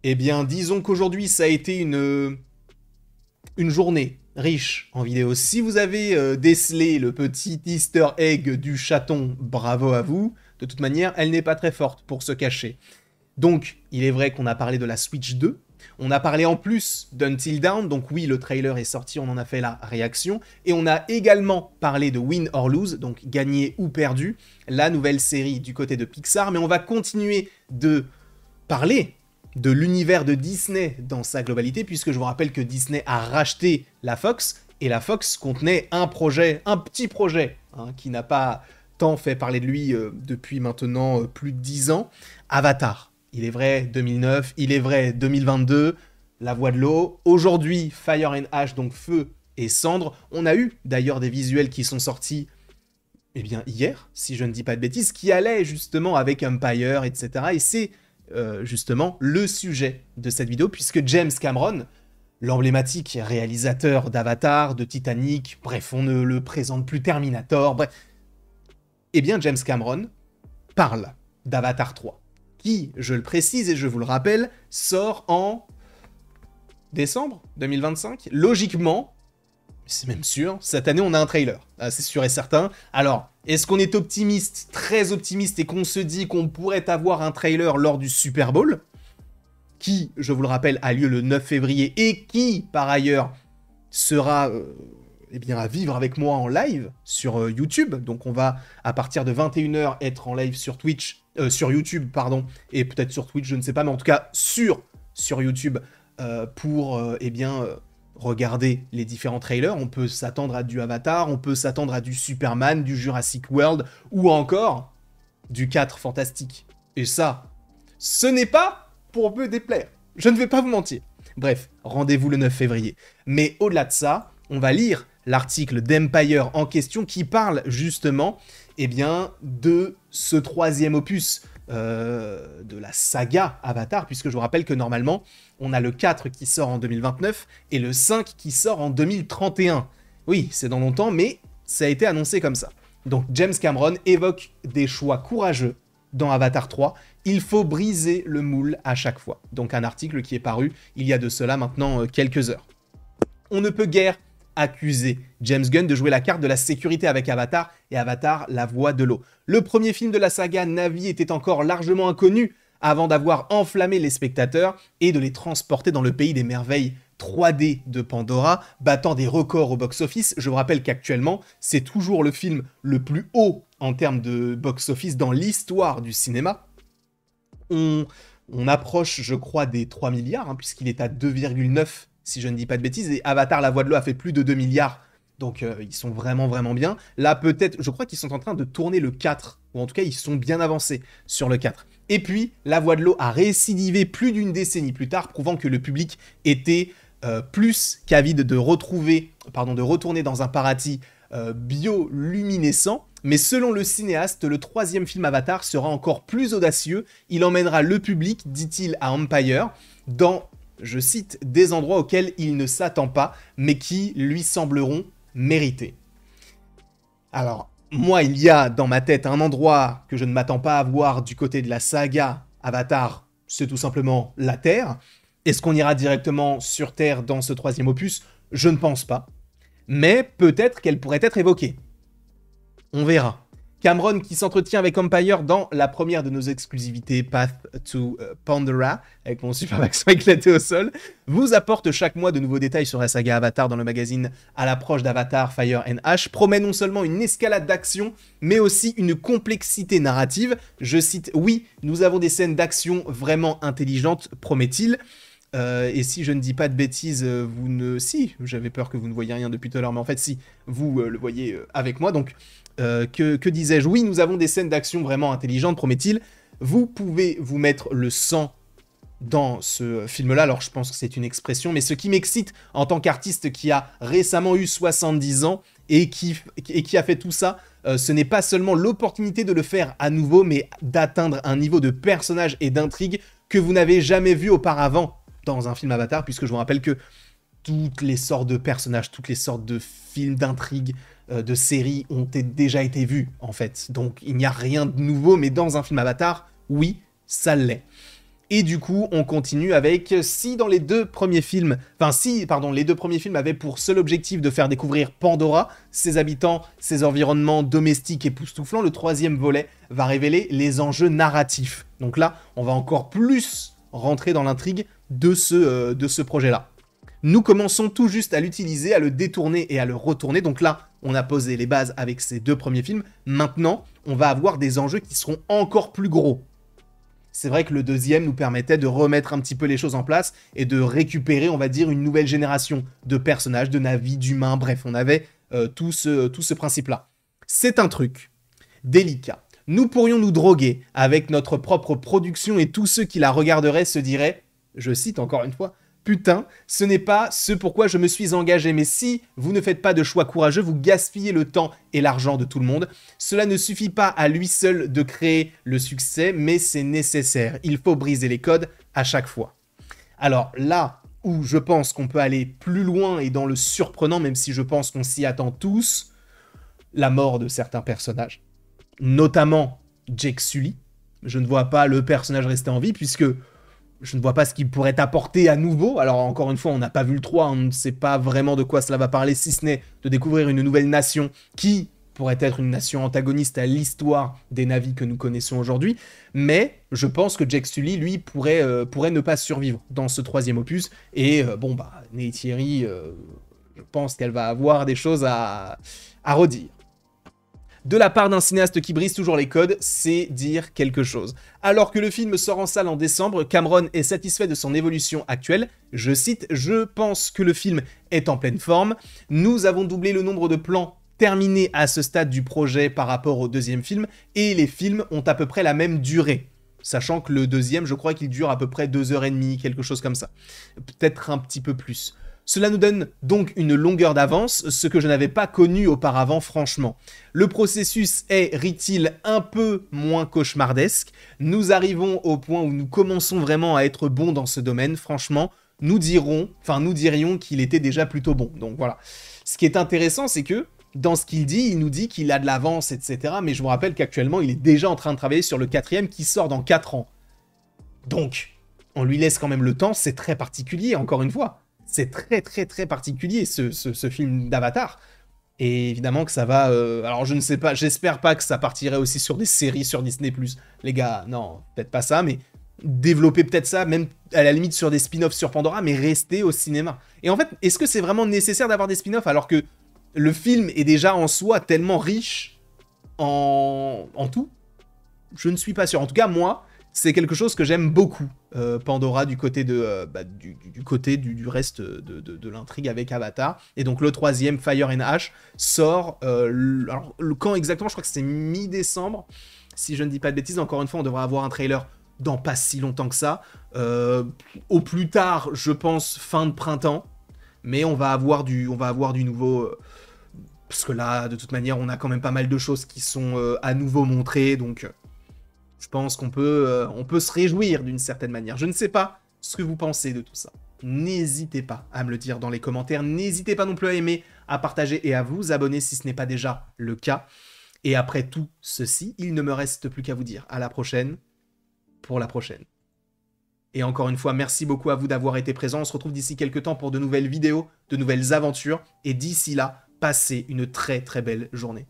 Eh bien, disons qu'aujourd'hui, ça a été une journée riche en vidéos. Si vous avez décelé le petit easter egg du chaton, bravo à vous. De toute manière, elle n'est pas très forte pour se cacher. Donc, il est vrai qu'on a parlé de la Switch 2. On a parlé en plus d'Until Dawn. Donc oui, le trailer est sorti, on en a fait la réaction. Et on a également parlé de Win or Lose, donc gagné ou perdu, la nouvelle série du côté de Pixar. Mais on va continuer de parler de l'univers de Disney dans sa globalité, puisque je vous rappelle que Disney a racheté la Fox, et la Fox contenait un projet, un petit projet, qui n'a pas tant fait parler de lui depuis maintenant plus de 10 ans, Avatar. Il est vrai 2009, il est vrai 2022, La Voix de l'eau. Aujourd'hui, Fire and Ash, donc Feu et Cendre. On a eu d'ailleurs des visuels qui sont sortis eh bien, hier, si je ne dis pas de bêtises, qui allaient justement avec Empire, etc. Et c'est justement le sujet de cette vidéo, puisque James Cameron, l'emblématique réalisateur d'Avatar, de Titanic, bref, on ne le présente plus, Terminator, bref. Eh bien, James Cameron parle d'Avatar 3, qui, je le précise et je vous le rappelle, sort en décembre 2025. Logiquement, c'est même sûr, cette année on a un trailer, c'est sûr et certain. Alors, est-ce qu'on est optimiste, très optimiste, et qu'on se dit qu'on pourrait avoir un trailer lors du Super Bowl, qui, je vous le rappelle, a lieu le 9 février, et qui, par ailleurs, sera eh bien, à vivre avec moi en live sur YouTube. Donc on va, à partir de 21h, être en live sur Twitch, sur YouTube, pardon, et peut-être sur Twitch, je ne sais pas, mais en tout cas sur YouTube, pour, eh bien... regarder les différents trailers. On peut s'attendre à du Avatar, on peut s'attendre à du Superman, du Jurassic World, ou encore du 4 Fantastique. Et ça, ce n'est pas pour me déplaire. Je ne vais pas vous mentir. Bref, rendez-vous le 9 février. Mais au-delà de ça, on va lire l'article d'Empire en question qui parle justement eh bien, de ce troisième opus de la saga Avatar, puisque je vous rappelle que normalement, on a le 4 qui sort en 2029 et le 5 qui sort en 2031. Oui, c'est dans longtemps, mais ça a été annoncé comme ça. Donc James Cameron évoque des choix courageux dans Avatar 3. Il faut briser le moule à chaque fois. Donc un article qui est paru il y a de cela maintenant quelques heures. On ne peut guère accuser James Gunn de jouer la carte de la sécurité avec Avatar et Avatar, la voix de l'eau. Le premier film de la saga Na'vi était encore largement inconnu avant d'avoir enflammé les spectateurs et de les transporter dans le pays des merveilles 3D de Pandora, battant des records au box-office. Je vous rappelle qu'actuellement, c'est toujours le film le plus haut en termes de box-office dans l'histoire du cinéma. On approche, je crois, des 3 milliards, puisqu'il est à 2,9 si je ne dis pas de bêtises, et Avatar, la voix de l'eau a fait plus de 2 milliards, donc ils sont vraiment, vraiment bien. Là, peut-être, je crois qu'ils sont en train de tourner le 4, ou en tout cas, ils sont bien avancés sur le 4. Et puis, la voix de l'eau a récidivé plus d'une décennie plus tard, prouvant que le public était plus qu'avide de retourner dans un paradis bioluminescent. Mais selon le cinéaste, le troisième film Avatar sera encore plus audacieux. Il emmènera le public, dit-il à Empire, dans... je cite, des endroits auxquels il ne s'attend pas, mais qui lui sembleront mérités. Alors, moi, il y a dans ma tête un endroit que je ne m'attends pas à voir du côté de la saga Avatar, c'est tout simplement la Terre. Est-ce qu'on ira directement sur Terre dans ce troisième opus? Je ne pense pas. Mais peut-être qu'elle pourrait être évoquée. On verra. Cameron qui s'entretient avec Empire dans la première de nos exclusivités Path to Pandora, avec mon super accent éclaté au sol, vous apporte chaque mois de nouveaux détails sur la saga Avatar dans le magazine à l'approche d'Avatar Fire and Ash, promet non seulement une escalade d'action, mais aussi une complexité narrative. Je cite, oui, nous avons des scènes d'action vraiment intelligentes, promet-il. Et si je ne dis pas de bêtises, vous ne... Si, j'avais peur que vous ne voyiez rien depuis tout à l'heure, mais en fait, si, vous le voyez avec moi. Donc, que disais-je? Oui, nous avons des scènes d'action vraiment intelligentes, promet-il. Vous pouvez vous mettre le sang dans ce film-là. Alors, je pense que c'est une expression, mais ce qui m'excite en tant qu'artiste qui a récemment eu 70 ans et qui a fait tout ça, ce n'est pas seulement l'opportunité de le faire à nouveau, mais d'atteindre un niveau de personnage et d'intrigue que vous n'avez jamais vu auparavant dans un film Avatar, puisque je vous rappelle que toutes les sortes de personnages, toutes les sortes de films, d'intrigues, de séries ont déjà été vues, en fait. Donc, il n'y a rien de nouveau, mais dans un film Avatar, oui, ça l'est. Et du coup, on continue avec, si dans les deux premiers films, les deux premiers films avaient pour seul objectif de faire découvrir Pandora, ses habitants, ses environnements domestiques époustouflants, le troisième volet va révéler les enjeux narratifs. Donc là, on va encore plus rentrer dans l'intrigue de ce projet-là. Nous commençons tout juste à l'utiliser, à le détourner et à le retourner. Donc là, on a posé les bases avec ces deux premiers films. Maintenant, on va avoir des enjeux qui seront encore plus gros. C'est vrai que le deuxième nous permettait de remettre un petit peu les choses en place et de récupérer, on va dire, une nouvelle génération de personnages, de Na'vi, d'humains, bref, on avait tout ce principe-là. C'est un truc délicat. Nous pourrions nous droguer avec notre propre production et tous ceux qui la regarderaient se diraient, je cite encore une fois, « Putain, ce n'est pas ce pourquoi je me suis engagé, mais si vous ne faites pas de choix courageux, vous gaspillez le temps et l'argent de tout le monde. Cela ne suffit pas à lui seul de créer le succès, mais c'est nécessaire. Il faut briser les codes à chaque fois. » Alors là où je pense qu'on peut aller plus loin et dans le surprenant, même si je pense qu'on s'y attend tous, la mort de certains personnages, notamment Jake Sully. Je ne vois pas le personnage rester en vie, puisque je ne vois pas ce qu'il pourrait apporter à nouveau. Alors encore une fois, on n'a pas vu le 3, on ne sait pas vraiment de quoi cela va parler, si ce n'est de découvrir une nouvelle nation qui pourrait être une nation antagoniste à l'histoire des Na'vi que nous connaissons aujourd'hui. Mais je pense que Jake Sully, lui, pourrait ne pas survivre dans ce troisième opus. Et Neytiri, je pense qu'elle va avoir des choses à redire. De la part d'un cinéaste qui brise toujours les codes, c'est dire quelque chose. Alors que le film sort en salle en décembre, Cameron est satisfait de son évolution actuelle. Je cite, « Je pense que le film est en pleine forme. Nous avons doublé le nombre de plans terminés à ce stade du projet par rapport au deuxième film, et les films ont à peu près la même durée. » Sachant que le deuxième, je crois qu'il dure à peu près 2h30, quelque chose comme ça. Peut-être un petit peu plus. Cela nous donne donc une longueur d'avance, ce que je n'avais pas connu auparavant franchement. Le processus est, rit-il, un peu moins cauchemardesque. Nous arrivons au point où nous commençons vraiment à être bons dans ce domaine. Franchement, nous dirions qu'il était déjà plutôt bon. Donc voilà. Ce qui est intéressant, c'est que dans ce qu'il dit, il nous dit qu'il a de l'avance, etc. Mais je vous rappelle qu'actuellement, il est déjà en train de travailler sur le 4e qui sort dans 4 ans. Donc, on lui laisse quand même le temps, c'est très particulier, encore une fois. C'est très très très particulier ce film d'Avatar. Et évidemment que ça va... alors je ne sais pas, j'espère pas que ça partirait aussi sur des séries sur Disney+. Les gars, non, peut-être pas ça, mais développer peut-être ça, même à la limite sur des spin-offs sur Pandora, mais rester au cinéma. Et en fait, est-ce que c'est vraiment nécessaire d'avoir des spin-offs alors que le film est déjà en soi tellement riche en tout? Je ne suis pas sûr. En tout cas, moi, c'est quelque chose que j'aime beaucoup. Pandora du côté du reste de l'intrigue avec Avatar. Et donc le troisième, Fire and Ash, sort... alors, quand exactement, je crois que c'est mi-décembre. Si je ne dis pas de bêtises, encore une fois, on devra avoir un trailer dans pas si longtemps que ça. Au plus tard, je pense, fin de printemps. Mais on va avoir du nouveau... parce que là, de toute manière, on a quand même pas mal de choses qui sont à nouveau montrées, donc... je pense qu'on peut, se réjouir d'une certaine manière. Je ne sais pas ce que vous pensez de tout ça. N'hésitez pas à me le dire dans les commentaires. N'hésitez pas non plus à aimer, à partager et à vous abonner si ce n'est pas déjà le cas. Et après tout ceci, il ne me reste plus qu'à vous dire à la prochaine pour la prochaine. Et encore une fois, merci beaucoup à vous d'avoir été présents. On se retrouve d'ici quelques temps pour de nouvelles vidéos, de nouvelles aventures. Et d'ici là, passez une très très belle journée.